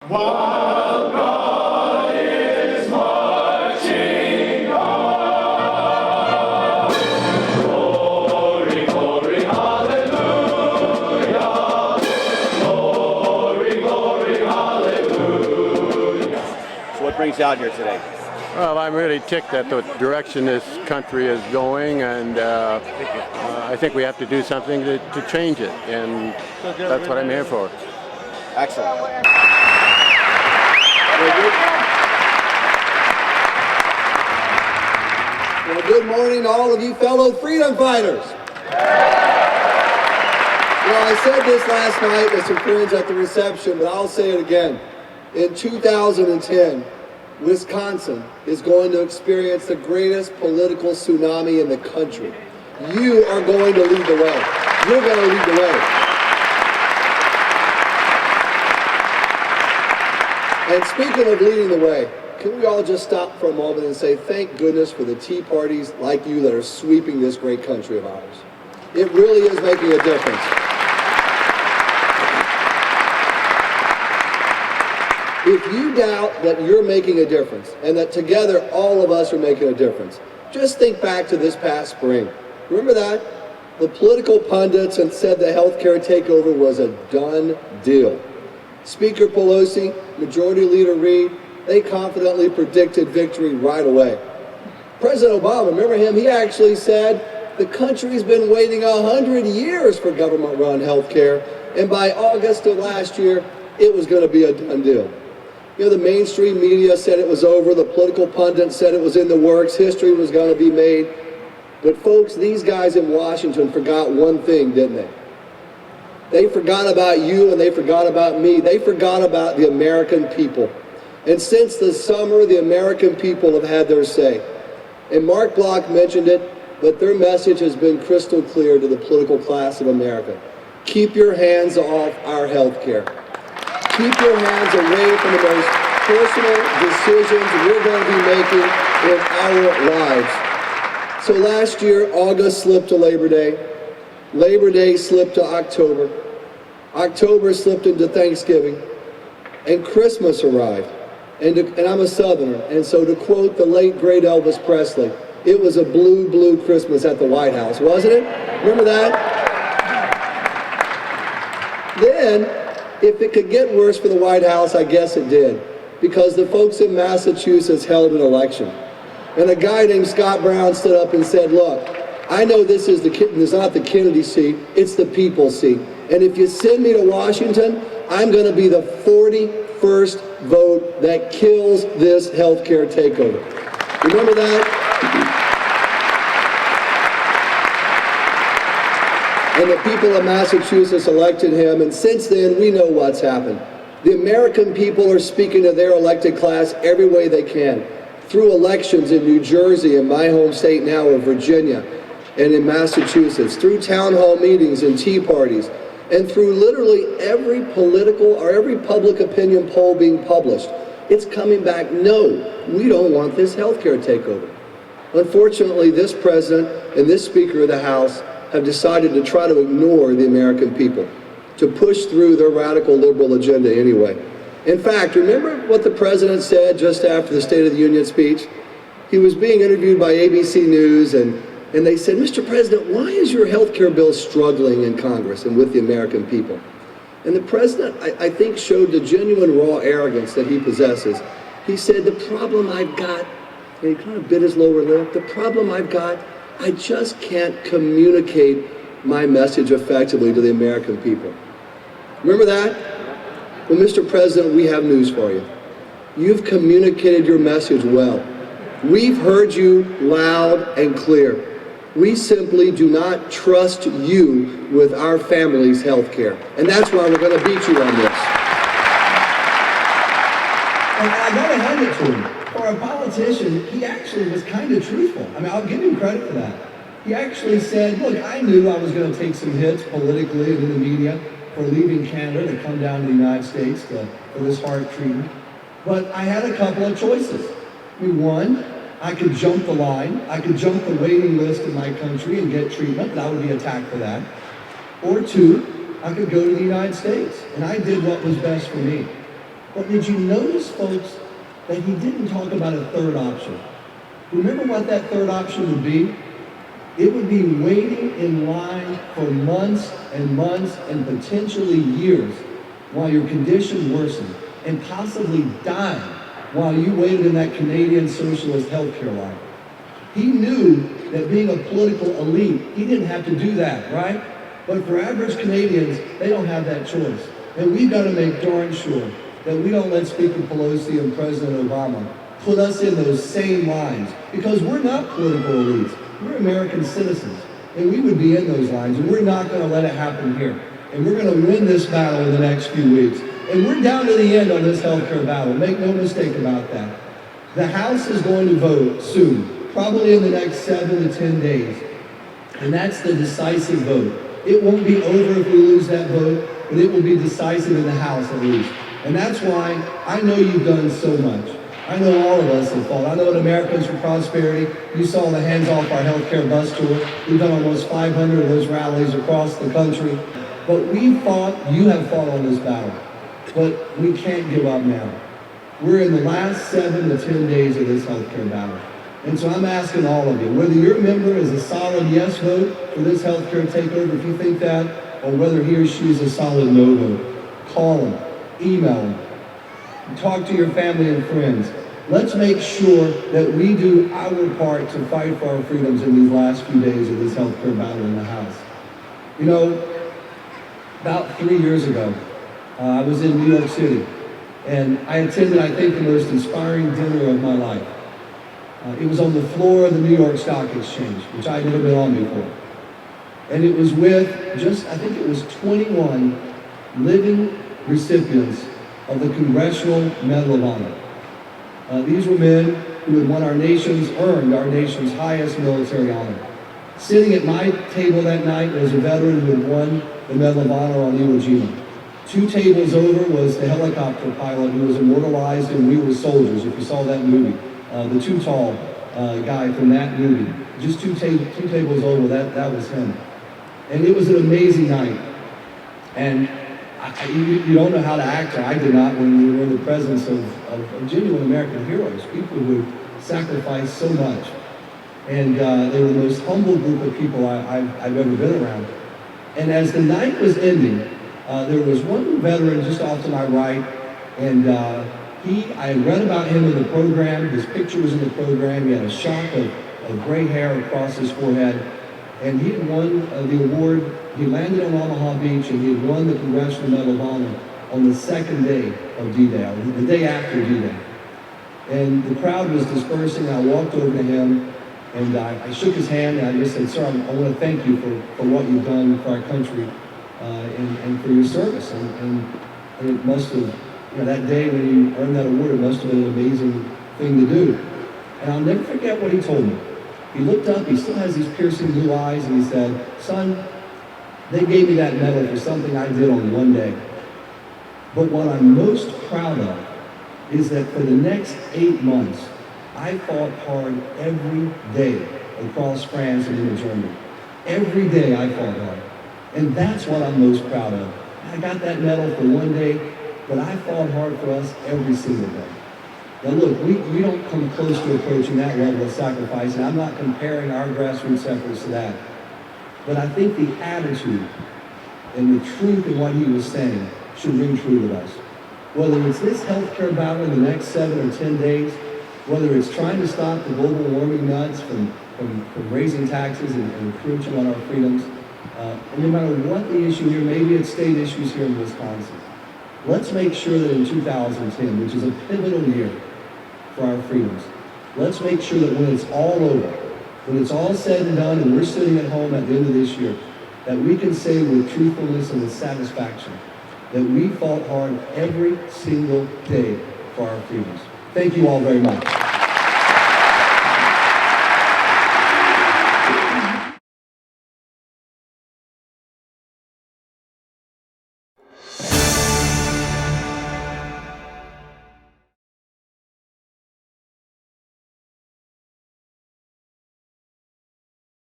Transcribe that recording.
While God is marching on, glory, glory, hallelujah, glory, glory, hallelujah. So what brings you out here today? Well, I'm really ticked at the direction this country is going, and I think we have to do something to change it, and that's what I'm here for. Excellent. Well, good morning to all of you fellow freedom fighters. Well, I said this last night with some friends at the reception, but I'll say it again. In 2010, Wisconsin is going to experience the greatest political tsunami in the country. You are going to lead the way. You're going to lead the way. And speaking of leading the way, can we all just stop for a moment and say thank goodness for the Tea Parties like you that are sweeping this great country of ours. It really is making a difference. If you doubt that you're making a difference and that together all of us are making a difference, just think back to this past spring. Remember that? The political pundits had said the healthcare takeover was a done deal. Speaker Pelosi, Majority Leader Reid, they confidently predicted victory right away. President Obama, remember him? He actually said the country's been waiting 100 years for government-run health care, and by August of last year, it was going to be a done deal. You know, the mainstream media said it was over, the political pundits said it was in the works, history was going to be made. But folks, these guys in Washington forgot one thing, didn't they? They forgot about you and they forgot about me. They forgot about the American people. And since the summer, the American people have had their say. And Mark Block mentioned it, but their message has been crystal clear to the political class of America. Keep your hands off our health care. Keep your hands away from the most personal decisions we're going to be making in our lives. So last year, August slipped to Labor Day. Labor Day slipped to October. October slipped into Thanksgiving. And Christmas arrived. And I'm a Southerner, and so to quote the late, great Elvis Presley, it was a blue, blue Christmas at the White House, wasn't it? Remember that? Then, if it could get worse for the White House, I guess it did, because the folks in Massachusetts held an election. And a guy named Scott Brown stood up and said, look, I know this is not the Kennedy seat, it's the people's seat. And if you send me to Washington, I'm going to be the 41st vote that kills this healthcare takeover. Remember that? And the people of Massachusetts elected him, and since then, we know what's happened. The American people are speaking to their elected class every way they can, through elections in New Jersey, in my home state now of Virginia, and in Massachusetts, through town hall meetings and tea parties, and through literally every political or every public opinion poll being published. It's coming back, no, we don't want this healthcare takeover. Unfortunately, this president and this Speaker of the House have decided to try to ignore the American people, to push through their radical liberal agenda anyway. In fact, remember what the president said just after the State of the Union speech? He was being interviewed by ABC News, and they said, Mr. President, why is your health care bill struggling in Congress and with the American people? And the president, I think, showed the genuine raw arrogance that he possesses. He said, the problem I've got, and he kind of bit his lower lip, the problem I've got, I just can't communicate my message effectively to the American people. Remember that? Well, Mr. President, we have news for you. You've communicated your message well. We've heard you loud and clear. We simply do not trust you with our family's health care. And that's why we're going to beat you on this. And I got to hand it to him. For a politician, he actually was kind of truthful. I mean, I'll give him credit for that. He actually said, look, I knew I was going to take some hits politically and in the media for leaving Canada to come down to the United States for this heart treatment. But I had a couple of choices. I mean, one, I could jump the line. I could jump the waiting list in my country and get treatment, but I would be attacked for that. Or two, I could go to the United States. And I did what was best for me. But did you notice, folks, that he didn't talk about a third option? Remember what that third option would be? It would be waiting in line for months and potentially years while your condition worsened and possibly dying while you waited in that Canadian socialist healthcare line. He knew that being a political elite, he didn't have to do that, right? But for average Canadians, they don't have that choice. And we've got to make darn sure that we don't let Speaker Pelosi and President Obama put us in those same lines, because we're not political elites. We're American citizens, and we would be in those lines, and we're not going to let it happen here. And we're going to win this battle in the next few weeks. And we're down to the end on this healthcare battle. Make no mistake about that. The House is going to vote soon, probably in the next 7 to 10 days. And that's the decisive vote. It won't be over if we lose that vote, but it will be decisive in the House at least. And that's why I know you've done so much. I know all of us have fought. I know at Americans for Prosperity, you saw the Hands Off Our Healthcare bus tour. We've done almost 500 of those rallies across the country. But we fought, you have fought on this battle. But we can't give up now. We're in the last 7 to 10 days of this healthcare battle. And so I'm asking all of you, whether your member is a solid yes vote for this healthcare takeover, if you think that, or whether he or she is a solid no vote, call them, email them, talk to your family and friends. Let's make sure that we do our part to fight for our freedoms in these last few days of this healthcare battle in the House. You know, about 3 years ago, I was in New York City, and I attended, I think, the most inspiring dinner of my life. It was on the floor of the New York Stock Exchange, which I'd never been on before. And it was with I think it was 21 living recipients of the Congressional Medal of Honor. These were men who had earned our nation's highest military honor. Sitting at my table that night was a veteran who had won the Medal of Honor on Iwo Jima. 2 tables over was the helicopter pilot who was immortalized in We Were Soldiers, if you saw that movie. The too tall guy from that movie. Just two tables over, that was him. And it was an amazing night. And you don't know how to act, or I did not, when we were in the presence of genuine American heroes, people who sacrificed so much. And they were the most humble group of people I've ever been around. And as the night was ending, there was one veteran just off to my right, and I had read about him in the program. His picture was in the program. He had a shock of gray hair across his forehead. And he had won the award. He landed on Omaha Beach, and he had won the Congressional Medal of Honor on the second day of D.A.D, or the day after D.A.D. And the crowd was dispersing. I walked over to him, and I shook his hand, and I just said, "Sir, I want to thank you for what you've done for our country and for your service." And it must have, that day when you earned that award, it must have been an amazing thing to do. And I'll never forget what he told me. He looked up, he still has these piercing blue eyes, and he said, "Son, they gave me that medal for something I did on one day. But what I'm most proud of is that for the next 8 months, I fought hard every day across France and into Germany. Every day I fought hard. And that's what I'm most proud of. I got that medal for one day, but I fought hard for us every single day." Now look, we don't come close to approaching that level of sacrifice, and I'm not comparing our grassroots efforts to that. But I think the attitude and the truth in what he was saying should ring true with us. Whether it's this healthcare battle in the next 7 or 10 days, whether it's trying to stop the global warming nuts from raising taxes and encroaching on our freedoms, and no matter what the issue here, maybe it's state issues here in Wisconsin, let's make sure that in 2010, which is a pivotal year for our freedoms, let's make sure that when it's all over, when it's all said and done and we're sitting at home at the end of this year, that we can say with truthfulness and with satisfaction that we fought hard every single day for our freedoms. Thank you all very much.